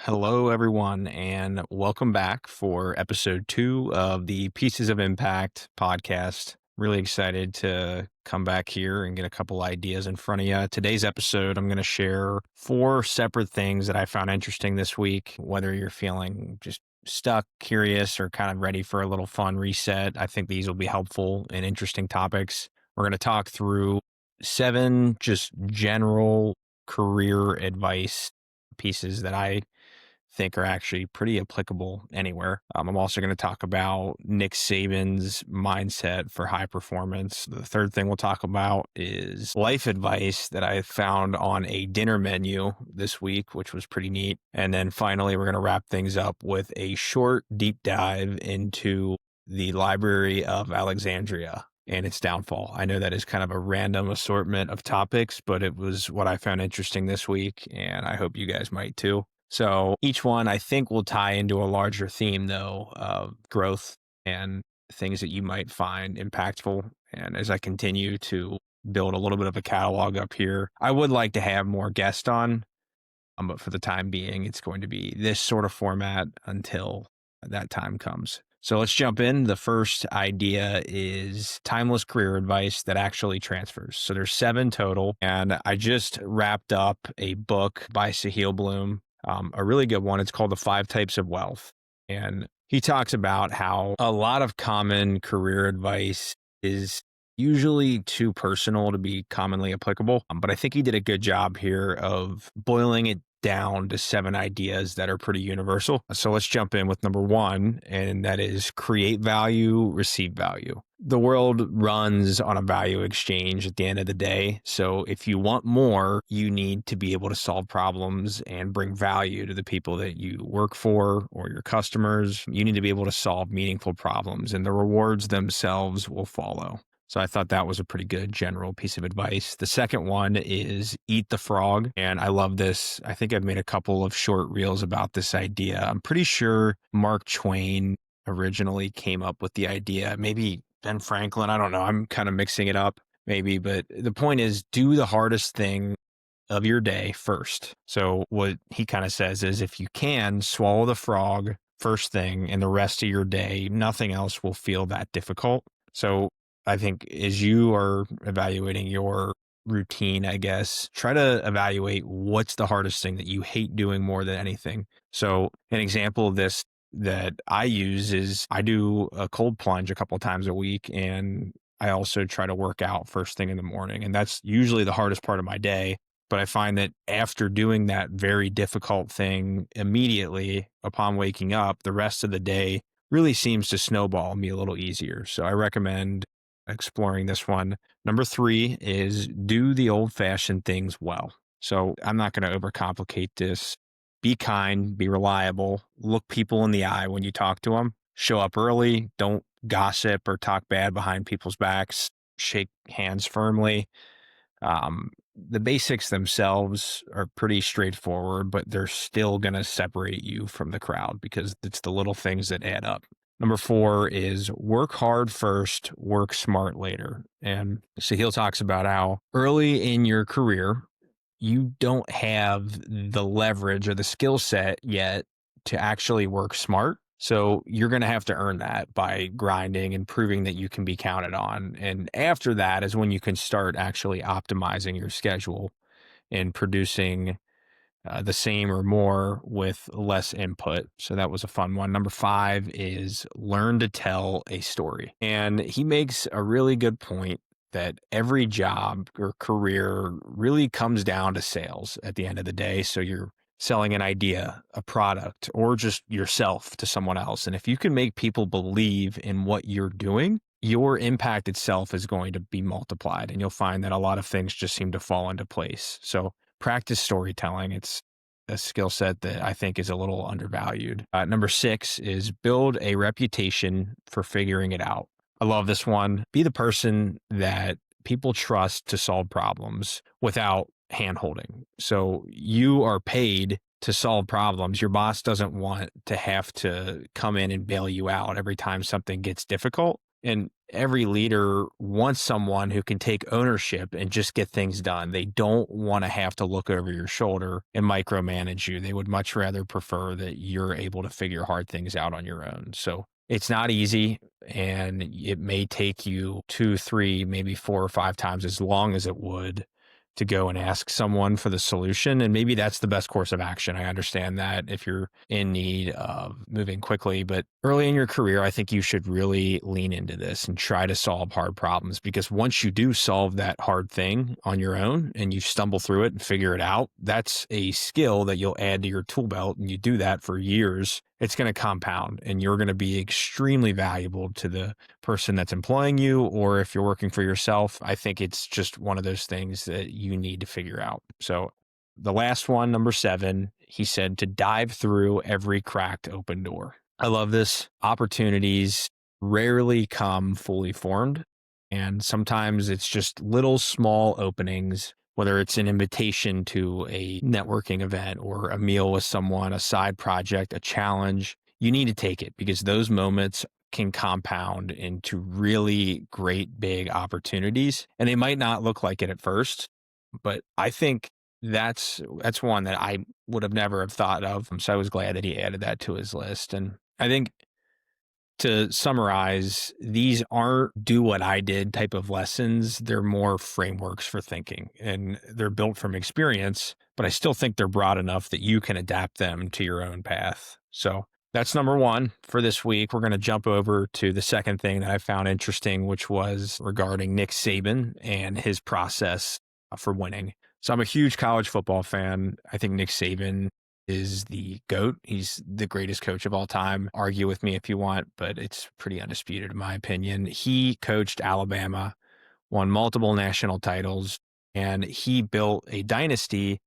Hello, everyone, and welcome back for episode 2 of the Pieces of Impact podcast. Really excited to come back here and get a couple ideas in front of you. Today's episode, I'm going to share 4 separate things that I found interesting this week, whether you're feeling just stuck, curious, or kind of ready for a little fun reset. I think these will be helpful and interesting topics. We're going to talk through 7 just general career advice pieces that I think are actually pretty applicable anywhere. I'm also going to talk about Nick Saban's mindset for high performance. The third thing we'll talk about is life advice that I found on a dinner menu this week, which was pretty neat. And then finally, we're going to wrap things up with a short deep dive into the Library of Alexandria and its downfall. I know that is kind of a random assortment of topics, but it was what I found interesting this week, and I hope you guys might too. So each one I think will tie into a larger theme, though, of growth and things that you might find impactful. And as I continue to build a little bit of a catalog up here, I would like to have more guests on, but for the time being, it's going to be this sort of format until that time comes. So let's jump in. The first idea is timeless career advice that actually transfers. So there's 7 total, and I just wrapped up a book by Sahil Bloom, a really good one. It's called The 5 Types of Wealth. And he talks about how a lot of common career advice is usually too personal to be commonly applicable. But I think he did a good job here of boiling it down to 7 ideas that are pretty universal. So let's jump in with number 1, and that is create value, receive value. The world runs on a value exchange at the end of the day. So if you want more, you need to be able to solve problems and bring value to the people that you work for or your customers. You need to be able to solve meaningful problems, and the rewards themselves will follow. So I thought that was a pretty good general piece of advice. The second one is eat the frog. And I love this. I think I've made a couple of short reels about this idea. I'm pretty sure Mark Twain originally came up with the idea. Maybe Ben Franklin. I don't know. I'm kind of mixing it up maybe. But the point is, do the hardest thing of your day first. So what he kind of says is, if you can, swallow the frog first thing, and the rest of your day, nothing else will feel that difficult. So I think as you are evaluating your routine, I guess, try to evaluate what's the hardest thing that you hate doing more than anything. So an example of this that I use is I do a cold plunge a couple times a week, and I also try to work out first thing in the morning. And that's usually the hardest part of my day. But I find that after doing that very difficult thing immediately upon waking up, the rest of the day really seems to snowball me a little easier. So I recommend exploring this one. Number 3 is do the old-fashioned things well. So I'm not going to overcomplicate this. Be kind, be reliable, look people in the eye when you talk to them, show up early, don't gossip or talk bad behind people's backs, shake hands firmly. The basics themselves are pretty straightforward, but they're still going to separate you from the crowd because it's the little things that add up. Number 4 is work hard first, work smart later. And Sahil talks about how early in your career, you don't have the leverage or the skill set yet to actually work smart. So you're going to have to earn that by grinding and proving that you can be counted on. And after that is when you can start actually optimizing your schedule and producing the same or more with less input. So that was a fun one. Number 5 is learn to tell a story. And he makes a really good point that every job or career really comes down to sales at the end of the day. So you're selling an idea, a product, or just yourself to someone else. And if you can make people believe in what you're doing, your impact itself is going to be multiplied. And you'll find that a lot of things just seem to fall into place. So practice storytelling. It's a skill set that I think is a little undervalued. Number 6 is build a reputation for figuring it out. I love this one. Be the person that people trust to solve problems without hand-holding. So you are paid to solve problems. Your boss doesn't want to have to come in and bail you out every time something gets difficult. And every leader wants someone who can take ownership and just get things done. They don't want to have to look over your shoulder and micromanage you. They would much rather prefer that you're able to figure hard things out on your own. So it's not easy, and it may take you 2, 3, maybe 4 or 5 times as long as it would to go and ask someone for the solution. And maybe that's the best course of action. I understand that if you're in need of moving quickly, but early in your career, I think you should really lean into this and try to solve hard problems, because once you do solve that hard thing on your own and you stumble through it and figure it out, that's a skill that you'll add to your tool belt. And you do that for years, it's going to compound, and you're going to be extremely valuable to the person that's employing you. Or if you're working for yourself, I think it's just one of those things that you need to figure out. So the last one, number 7, he said to dive through every cracked open door. I love this. Opportunities rarely come fully formed, and sometimes it's just little small openings, whether it's an invitation to a networking event or a meal with someone, a side project, a challenge. You need to take it, because those moments can compound into really great big opportunities. And they might not look like it at first, but I think that's one that I would have never have thought of. So I was glad that he added that to his list. And I think, to summarize, these aren't do what I did type of lessons. They're more frameworks for thinking, and they're built from experience, but I still think they're broad enough that you can adapt them to your own path. So that's number 1 for this week. We're going to jump over to the second thing that I found interesting, which was regarding Nick Saban and his process for winning. So I'm a huge college football fan. I think Nick Saban is the GOAT. He's the greatest coach of all time. Argue with me if you want, but it's pretty undisputed in my opinion. He coached Alabama, won multiple national titles, and he built a dynasty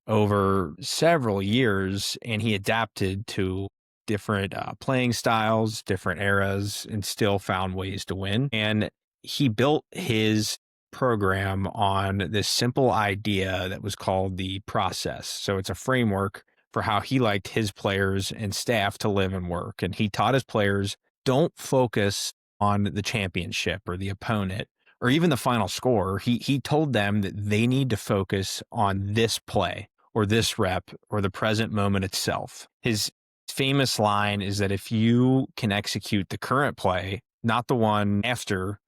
over several years, and he adapted to different playing styles, different eras, and still found ways to win. And he built his program on this simple idea that was called the process. So it's a framework for how he liked his players and staff to live and work. And he taught his players, don't focus on the championship or the opponent or even the final score. He told them that they need to focus on this play or this rep or the present moment itself. His famous line is that if you can execute the current play, not the one after,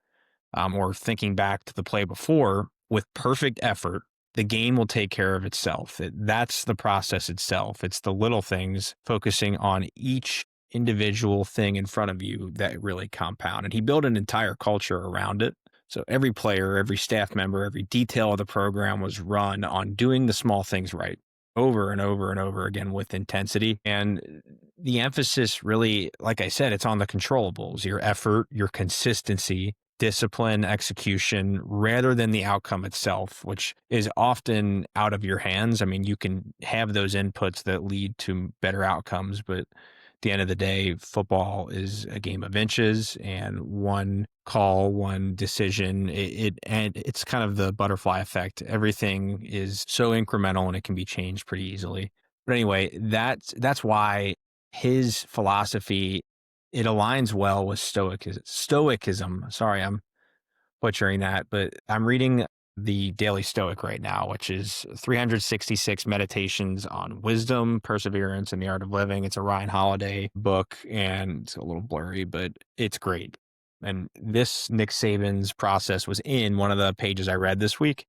or thinking back to the play before, with perfect effort, the game will take care of itself. That's the process itself. It's the little things, focusing on each individual thing in front of you, that really compound. And he built an entire culture around it. So every player, every staff member, every detail of the program was run on doing the small things right, over and over and over again with intensity. And the emphasis really, like I said, it's on the controllables, your effort, your consistency, discipline, execution, rather than the outcome itself, which is often out of your hands. I mean, you can have those inputs that lead to better outcomes, but at the end of the day, football is a game of inches, and one call, one decision, and it's kind of the butterfly effect. Everything is so incremental, and it can be changed pretty easily. But anyway, that's why his philosophy, it aligns well with Stoicism. Sorry, I'm butchering that, but I'm reading the Daily Stoic right now, which is 366 meditations on wisdom, perseverance, and the art of living. It's a Ryan Holiday book, and it's a little blurry, but it's great. And this Nick Saban's process was in one of the pages I read this week.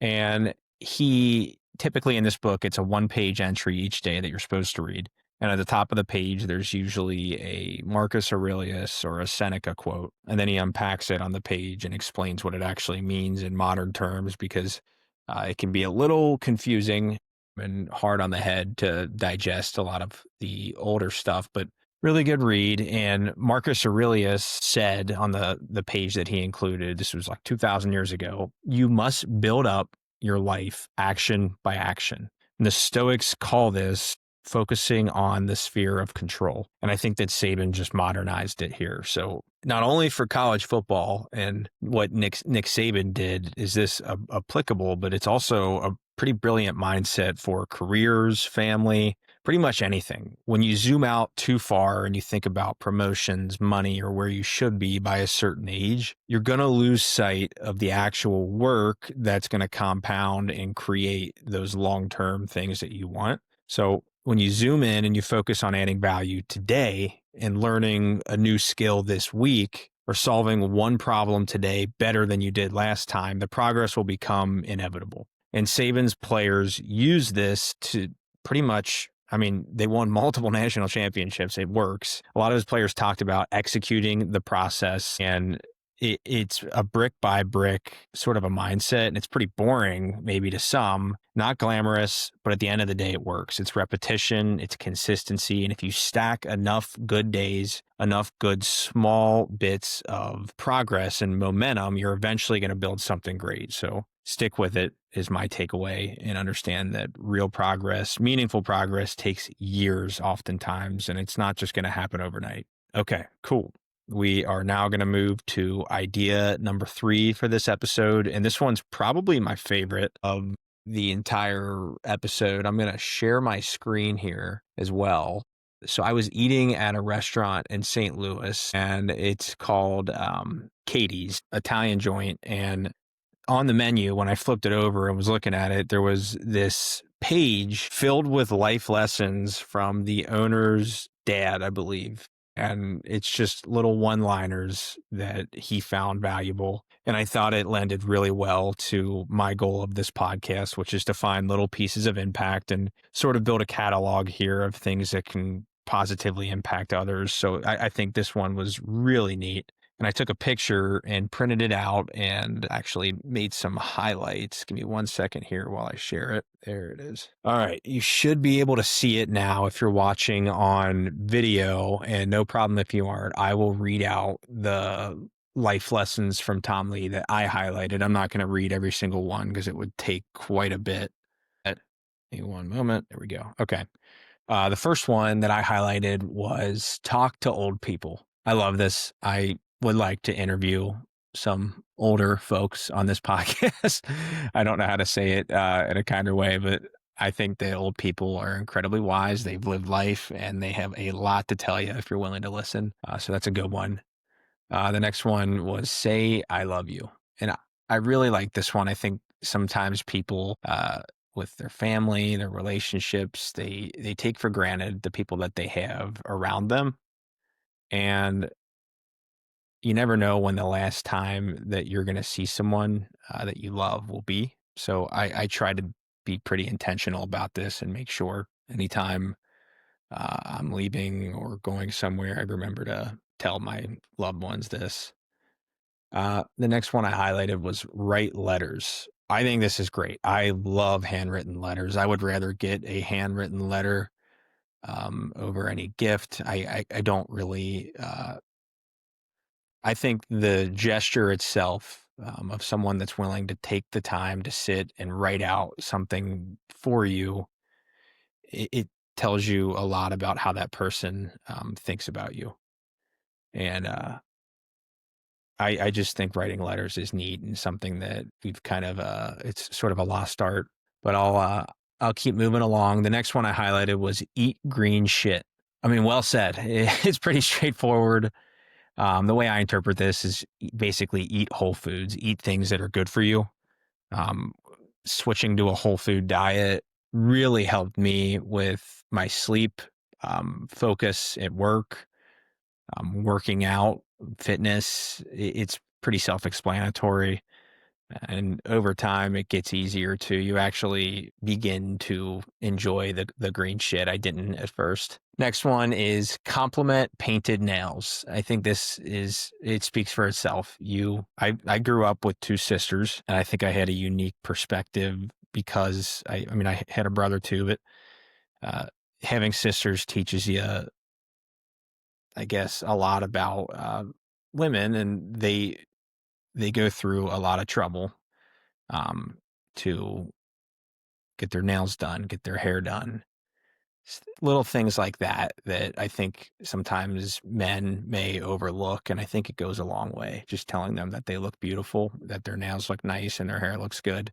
And he typically, in this book, it's a 1-page entry each day that you're supposed to read. And at the top of the page, there's usually a Marcus Aurelius or a Seneca quote. And then he unpacks it on the page and explains what it actually means in modern terms, because it can be a little confusing and hard on the head to digest a lot of the older stuff, but really good read. And Marcus Aurelius said on the page that he included, this was like 2,000 years ago, you must build up your life action by action. And the Stoics call this focusing on the sphere of control. And I think that Saban just modernized it here. So not only for college football and what Nick Saban did is this applicable, but it's also a pretty brilliant mindset for careers, family, pretty much anything. When you zoom out too far and you think about promotions, money, or where you should be by a certain age, you're going to lose sight of the actual work that's going to compound and create those long-term things that you want. So when you zoom in and you focus on adding value today and learning a new skill this week or solving one problem today better than you did last time, the progress will become inevitable. And Saban's players use this to pretty much, they won multiple national championships. It works. A lot of his players talked about executing the process, and it's a brick by brick sort of a mindset. And it's pretty boring, maybe to some, not glamorous, but at the end of the day, it works. It's repetition, it's consistency. And if you stack enough good days, enough good small bits of progress and momentum, you're eventually going to build something great. So stick with it is my takeaway, and understand that real progress, meaningful progress, takes years oftentimes, and it's not just going to happen overnight. Okay, cool. We are now going to move to idea number 3 for this episode. And this one's probably my favorite of the entire episode. I'm going to share my screen here as well. So I was eating at a restaurant in St. Louis, and it's called Katie's Italian joint. And on the menu, when I flipped it over and was looking at it, there was this page filled with life lessons from the owner's dad, I believe. And it's just little one-liners that he found valuable. And I thought it lended really well to my goal of this podcast, which is to find little pieces of impact and sort of build a catalog here of things that can positively impact others. So I think this one was really neat. And I took a picture and printed it out and actually made some highlights. Give me 1 second here while I share it. There it is. All right. You should be able to see it now if you're watching on video, and no problem if you aren't. I will read out the life lessons from Tom Lee that I highlighted. I'm not going to read every single one because it would take quite a bit. Give me one moment. There we go. Okay. The first one that I highlighted was talk to old people. I love this. I would like to interview some older folks on this podcast. I don't know how to say it in a kinder way, but I think that old people are incredibly wise. They've lived life and they have a lot to tell you if you're willing to listen. So that's a good one. The next one was say, I love you. And I really like this one. I think sometimes people, with their family, their relationships, they take for granted the people that they have around them. And you never know when the last time that you're going to see someone that you love will be. So I try to be pretty intentional about this and make sure anytime I'm leaving or going somewhere, I remember to tell my loved ones this. The next one I highlighted was write letters. I think this is great. I love handwritten letters. I would rather get a handwritten letter over any gift. I don't really, I think the gesture itself of someone that's willing to take the time to sit and write out something for you, it tells you a lot about how that person thinks about you. And I just think writing letters is neat and something that we've kind of, it's sort of a lost art, but I'll keep moving along. The next one I highlighted was eat green shit. Well said. It's pretty straightforward. The way I interpret this is basically eat whole foods, eat things that are good for you. Um, Switching to a whole food diet really helped me with my sleep, focus at work, working out, fitness. It's pretty self-explanatory. And over time, it gets easier to, you actually begin to enjoy the green shit. I didn't at first. Next one is compliment painted nails. I think it speaks for itself. I grew up with 2 sisters, and I think I had a unique perspective because I had a brother too, but having sisters teaches you, I guess, a lot about women, and they go through a lot of trouble to get their nails done, get their hair done. Little things like that I think sometimes men may overlook, and I think it goes a long way. Just telling them that they look beautiful, that their nails look nice and their hair looks good,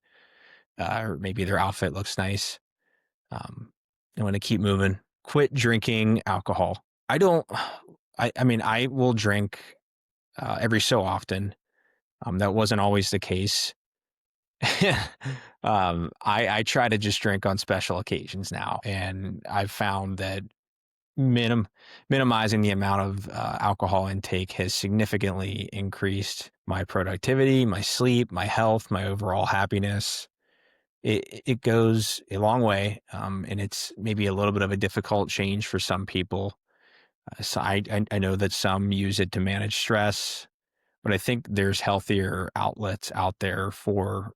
or maybe their outfit looks nice. I'm going to keep moving. quit drinking alcohol. I don't, I mean, I will drink every so often. That wasn't always the case. I try to just drink on special occasions now, and I've found that minim minimizing the amount of alcohol intake has significantly increased my productivity, my sleep, my health, my overall happiness. It goes a long way, and it's maybe a little bit of a difficult change for some people. So I know that some use it to manage stress, but I think there's healthier outlets out there for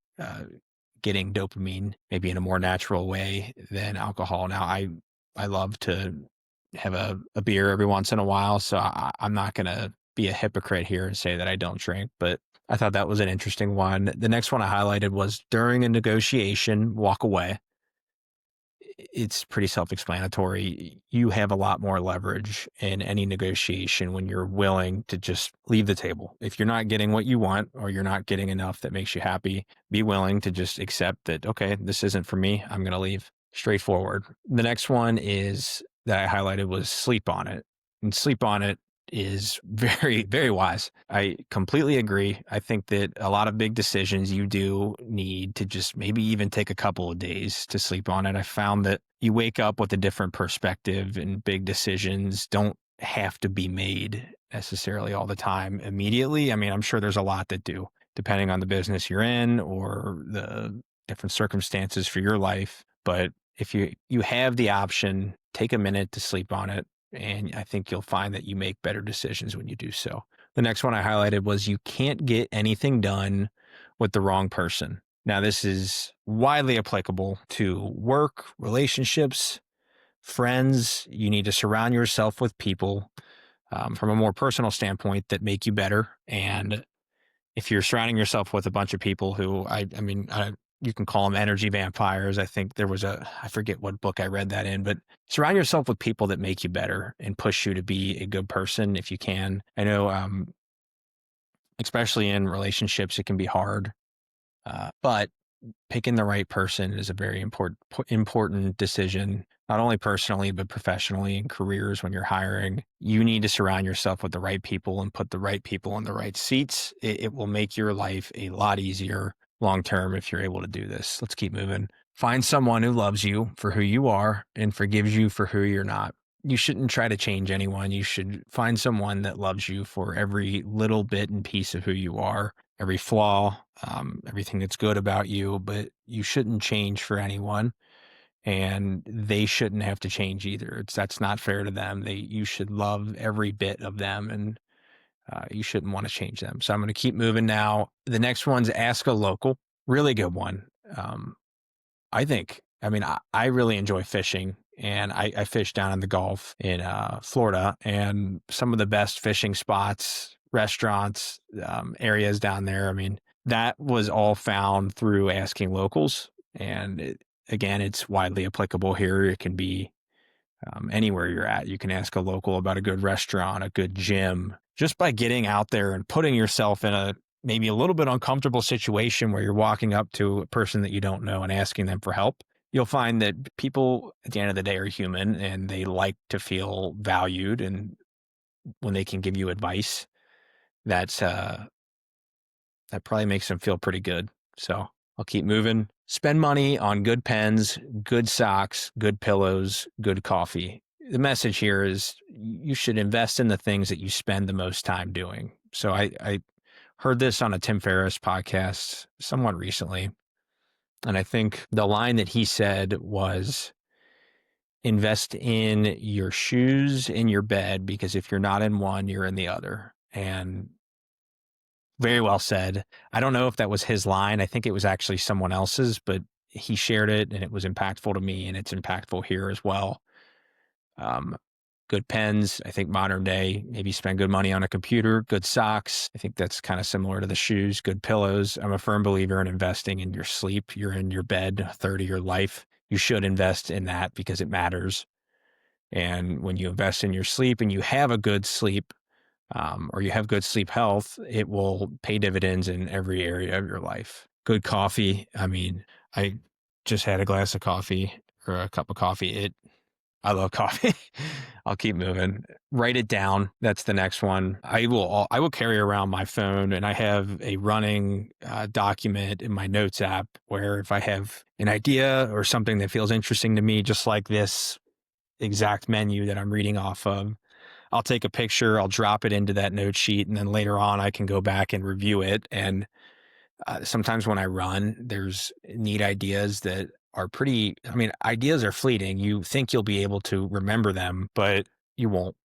getting dopamine, maybe in a more natural way than alcohol. Now, I love to have a beer every once in a while, so I'm not going to be a hypocrite here and say that I don't drink, but I thought that was an interesting one. The next one I highlighted was during a negotiation, walk away. It's pretty self-explanatory. You have a lot more leverage in any negotiation when you're willing to just leave the table. If you're not getting what you want or you're not getting enough that makes you happy, be willing to just accept that, okay, this isn't for me. I'm going to leave. Straightforward. The next one is that I highlighted was sleep on it. And sleep on it is very, very wise. I completely agree. I think that a lot of big decisions you do need to just maybe even take a couple of days to sleep on it. I found that you wake up with a different perspective, and big decisions don't have to be made necessarily all the time immediately. I mean, I'm sure there's a lot that do, depending on the business you're in or the different circumstances for your life. But if you have the option, take a minute to sleep on it, and I think you'll find that you make better decisions when you do so. The next one I highlighted was you can't get anything done with the wrong person. Now, this is widely applicable to work, relationships, friends. You need to surround yourself with people from a more personal standpoint that make you better. And if you're surrounding yourself with a bunch of people who you can call them energy vampires. I think there was I forget what book I read that in, but surround yourself with people that make you better and push you to be a good person if you can. I know, especially in relationships, it can be hard, but picking the right person is a very important decision, not only personally, but professionally in careers. When you're hiring, you need to surround yourself with the right people and put the right people in the right seats. It will make your life a lot easier long term if you're able to do this. Let's keep moving. Find someone who loves you for who you are and forgives you for who you're not. You shouldn't try to change anyone. You should find someone that loves you for every little bit and piece of who you are, every flaw, everything that's good about you, but you shouldn't change for anyone, and they shouldn't have to change either. That's not fair to them. You should love every bit of them, and you shouldn't want to change them. So I'm going to keep moving now. The next one's ask a local. Really good one. I really enjoy fishing, and I fish down in the Gulf in Florida, and some of the best fishing spots, restaurants, areas down there. I mean, that was all found through asking locals. And again, it's widely applicable here. It can be anywhere you're at. You can ask a local about a good restaurant, a good gym, just by getting out there and putting yourself in a maybe a little bit uncomfortable situation where you're walking up to a person that you don't know and asking them for help. You'll find that people at the end of the day are human, and they like to feel valued. And when they can give you advice, that's that probably makes them feel pretty good. So I'll keep moving. Spend money on good pens, good socks, good pillows, good coffee. The message here is you should invest in the things that you spend the most time doing. So I heard this on a Tim Ferriss podcast somewhat recently. And I think the line that he said was, invest in your shoes, in your bed, because if you're not in one, you're in the other. And very well said. I don't know if that was his line. I think it was actually someone else's, but he shared it and it was impactful to me, and it's impactful here as well. Um, Good pens. I think modern day, maybe spend good money on a computer, good socks. I think that's kind of similar to the shoes, good pillows. I'm a firm believer in investing in your sleep. You're in your bed a third of your life. You should invest in that because it matters. And when you invest in your sleep and you have a good sleep, or you have good sleep health, it will pay dividends in every area of your life. Good coffee. I mean, I just had a glass of coffee or a cup of coffee. I love coffee. I'll keep moving. Write it down. That's the next one. I will carry around my phone, and I have a running document in my notes app where if I have an idea or something that feels interesting to me, just like this exact menu that I'm reading off of, I'll take a picture, I'll drop it into that note sheet, and then later on I can go back and review it. And sometimes when I run, there's neat ideas that are pretty, I mean, ideas are fleeting. You think you'll be able to remember them, but you won't.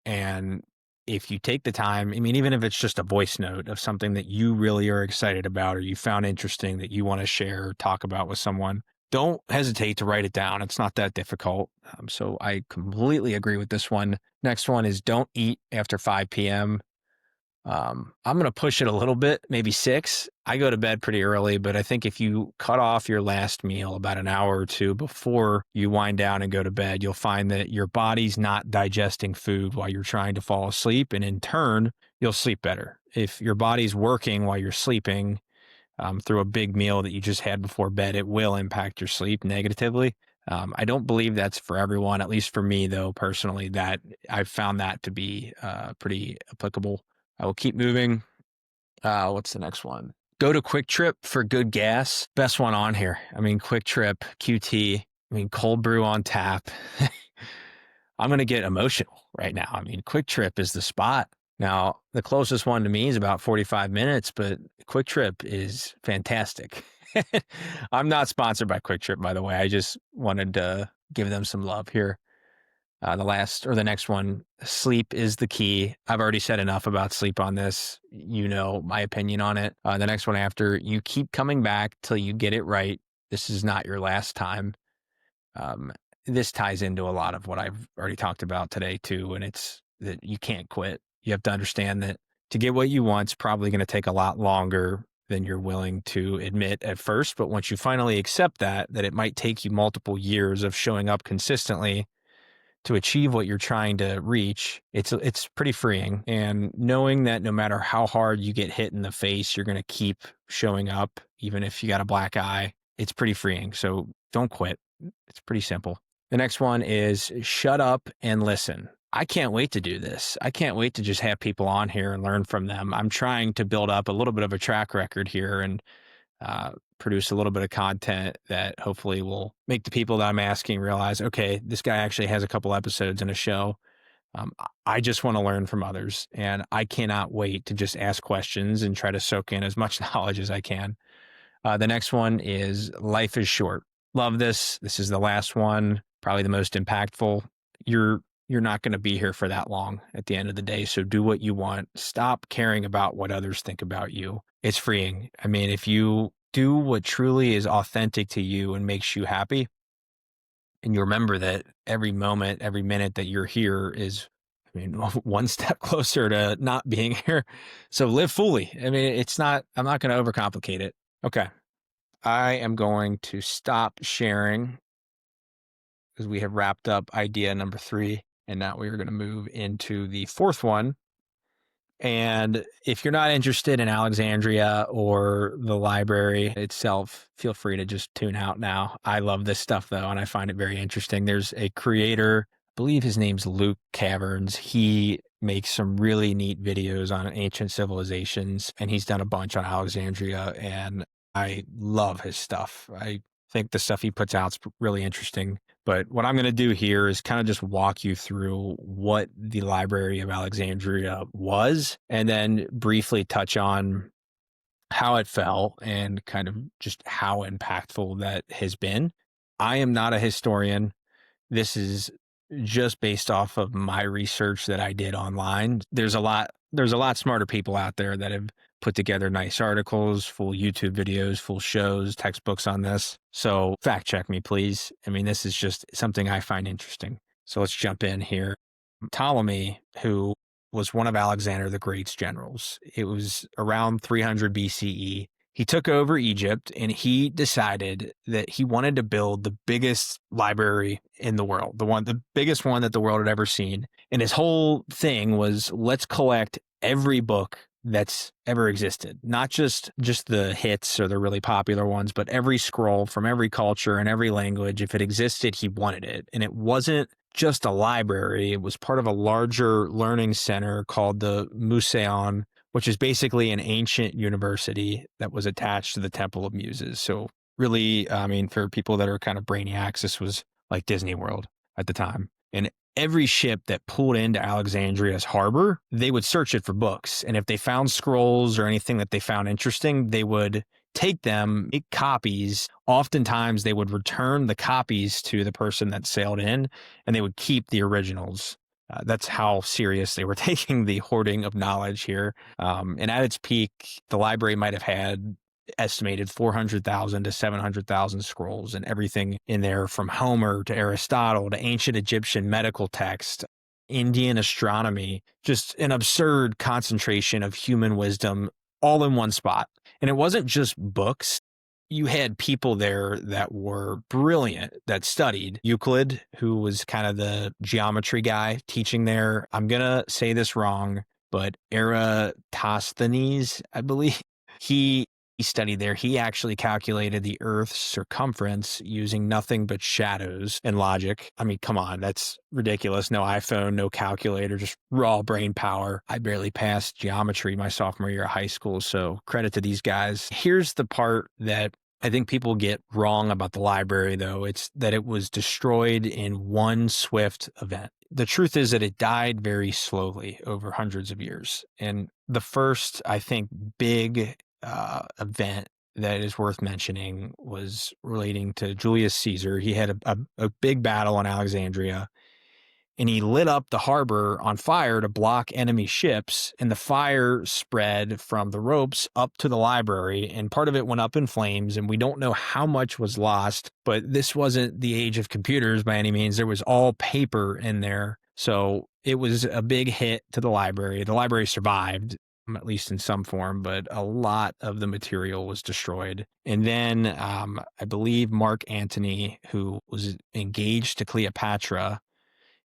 And if you take the time, I mean, even if it's just a voice note of something that you really are excited about or you found interesting that you want to share or talk about with someone, don't hesitate to write it down. It's not that difficult. So I completely agree with this one. Next one is don't eat after 5 p.m. I'm going to push it a little bit, maybe 6. I go to bed pretty early, but I think if you cut off your last meal about an hour or two before you wind down and go to bed, you'll find that your body's not digesting food while you're trying to fall asleep. And in turn, you'll sleep better. If your body's working while you're sleeping, through a big meal that you just had before bed, it will impact your sleep negatively. I don't believe that's for everyone, at least for me, though, personally, that I've found that to be pretty applicable. I will keep moving. What's the next one? Go to Quick Trip for good gas. Best one on here. I mean, Quick Trip, QT, I mean, cold brew on tap. I'm going to get emotional right now. I mean, Quick Trip is the spot. Now, the closest one to me is about 45 minutes, but Quick Trip is fantastic. I'm not sponsored by Quick Trip, by the way. I just wanted to give them some love here. The next one, sleep is the key. I've already said enough about sleep on this. You know my opinion on it. The next one after, you keep coming back till you get it right. This is not your last time. This ties into a lot of what I've already talked about today too, and it's that you can't quit. You have to understand that to get what you want is probably going to take a lot longer than you're willing to admit at first. But once you finally accept that it might take you multiple years of showing up consistently to achieve what you're trying to reach, it's pretty freeing. And knowing that no matter how hard you get hit in the face, you're going to keep showing up, even if you got a black eye, it's pretty freeing. So don't quit. It's pretty simple. The next one is shut up and listen. I can't wait to do this. I can't wait to just have people on here and learn from them. I'm trying to build up a little bit of a track record here and produce a little bit of content that hopefully will make the people that I'm asking realize, okay, this guy actually has a couple episodes in a show. I just want to learn from others, and I cannot wait to just ask questions and try to soak in as much knowledge as I can. The next one is life is short. Love this. This is the last one, probably the most impactful. You're not going to be here for that long at the end of the day. So do what you want. Stop caring about what others think about you. It's freeing. I mean, if you do what truly is authentic to you and makes you happy, and you remember that every moment, every minute that you're here is, I mean, one step closer to not being here. So live fully. I mean, I'm not going to overcomplicate it. Okay. I am going to stop sharing because we have wrapped up idea number 3. And now we are going to move into the 4th one. And if you're not interested in Alexandria or the library itself, feel free to just tune out now. I love this stuff, though, and I find it very interesting. There's a creator, I believe his name's Luke Caverns. He makes some really neat videos on ancient civilizations, and he's done a bunch on Alexandria, and I love his stuff. I think the stuff he puts out is really interesting. But what I'm going to do here is kind of just walk you through what the Library of Alexandria was, and then briefly touch on how it fell and kind of just how impactful that has been. I am not a historian. This is just based off of my research that I did online. There's a lot smarter people out there that have put together nice articles, full YouTube videos, full shows, textbooks on this. So fact check me, please. I mean, this is just something I find interesting. So let's jump in here. Ptolemy, who was one of Alexander the Great's generals, it was around 300 BCE. He took over Egypt and he decided that he wanted to build the biggest library in the world, the biggest one that the world had ever seen. And his whole thing was, let's collect every book that's ever existed, not just the hits or the really popular ones, but every scroll from every culture and every language. If it existed, he wanted it. And it wasn't just a library. It was part of a larger learning center called the Museon, which is basically an ancient university that was attached to the Temple of Muses. So really, I mean, for people that are kind of brainiacs, this was like Disney World at the time. And every ship that pulled into Alexandria's harbor, they would search it for books. And if they found scrolls or anything that they found interesting, they would take them, make copies. Oftentimes, they would return the copies to the person that sailed in, and they would keep the originals. That's how serious they were taking the hoarding of knowledge here. And at its peak, the library might have had estimated 400,000 to 700,000 scrolls, and everything in there from Homer to Aristotle to ancient Egyptian medical text, Indian astronomy, just an absurd concentration of human wisdom all in one spot. And it wasn't just books. You had people there that were brilliant, that studied. Euclid, who was kind of the geometry guy teaching there. I'm going to say this wrong, but Eratosthenes, I believe, he studied there. He actually calculated the Earth's circumference using nothing but shadows and logic. I mean, come on, that's ridiculous. No iPhone, no calculator, just raw brain power. I barely passed geometry my sophomore year of high school, so credit to these guys. Here's the part that I think people get wrong about the library, though. It's that it was destroyed in one swift event. The truth is that it died very slowly over hundreds of years. And the first, I think, big event that is worth mentioning was relating to Julius Caesar. He had a big battle in Alexandria, and he lit up the harbor on fire to block enemy ships, and the fire spread from the ropes up to the library, and part of it went up in flames, and we don't know how much was lost, but this wasn't the age of computers by any means. There was all paper in there, so it was a big hit to the library. The library survived, at least in some form, but a lot of the material was destroyed. And then I believe Mark Antony, who was engaged to Cleopatra,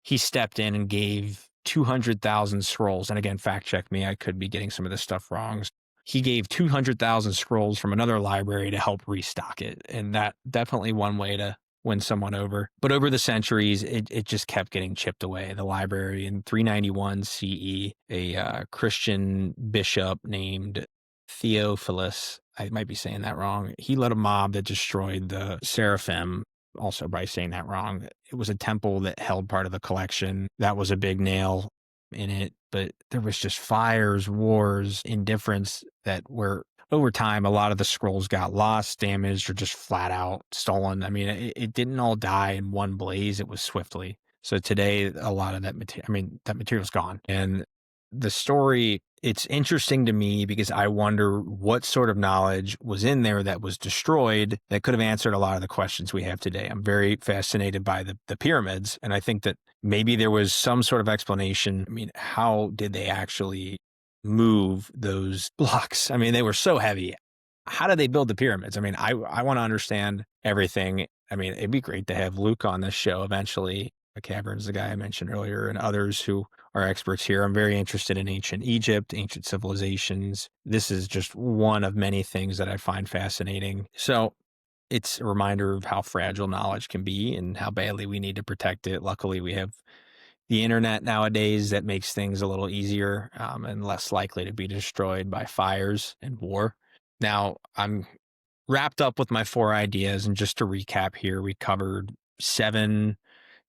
he stepped in and gave 200,000 scrolls. And again, fact check me, I could be getting some of this stuff wrong. He gave 200,000 scrolls from another library to help restock it. And that definitely one way to win someone over. But over the centuries, it just kept getting chipped away. The library in 391 CE, a Christian bishop named Theophilus, I might be saying that wrong, he led a mob that destroyed the Seraphim, also by saying that wrong. It was a temple that held part of the collection. That was a big nail in it. But there was just fires, wars, indifference that were over time. A lot of the scrolls got lost, damaged, or just flat out stolen. I mean, it didn't all die in one blaze. It was swiftly. So today, a lot of that material, that material's gone. And the story, it's interesting to me because I wonder what sort of knowledge was in there that was destroyed that could have answered a lot of the questions we have today. I'm very fascinated by the pyramids, and I think that maybe there was some sort of explanation. I mean, how did they actually move those blocks? I mean, they were so heavy. How did they build the pyramids? I mean, I want to understand everything. I mean, it'd be great to have Luke on this show eventually. Caverns, the guy I mentioned earlier, and others who are experts here. I'm very interested in ancient Egypt, ancient civilizations. This is just one of many things that I find fascinating. So it's a reminder of how fragile knowledge can be and how badly we need to protect it. Luckily, we have the internet nowadays that makes things a little easier and less likely to be destroyed by fires and war. Now, I'm wrapped up with my 4 ideas, and just to recap here, we covered 7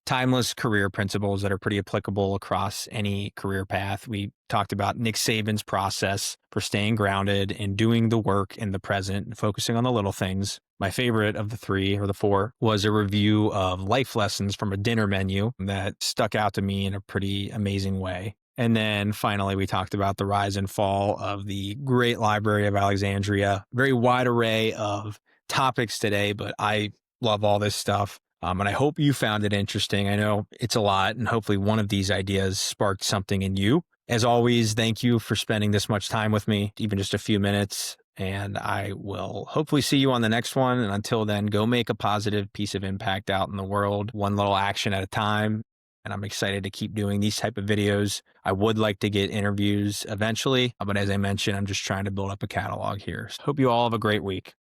timeless career principles that are pretty applicable across any career path. We talked about Nick Saban's process for staying grounded and doing the work in the present and focusing on the little things. My favorite of the 3 or the 4 was a review of life lessons from a dinner menu that stuck out to me in a pretty amazing way. And then finally, we talked about the rise and fall of the great Library of Alexandria. Very wide array of topics today, but I love all this stuff. And I hope you found it interesting. I know it's a lot, and hopefully one of these ideas sparked something in you. As always, thank you for spending this much time with me, even just a few minutes. And I will hopefully see you on the next one. And until then, go make a positive piece of impact out in the world, one little action at a time. And I'm excited to keep doing these type of videos. I would like to get interviews eventually, but as I mentioned, I'm just trying to build up a catalog here. So hope you all have a great week.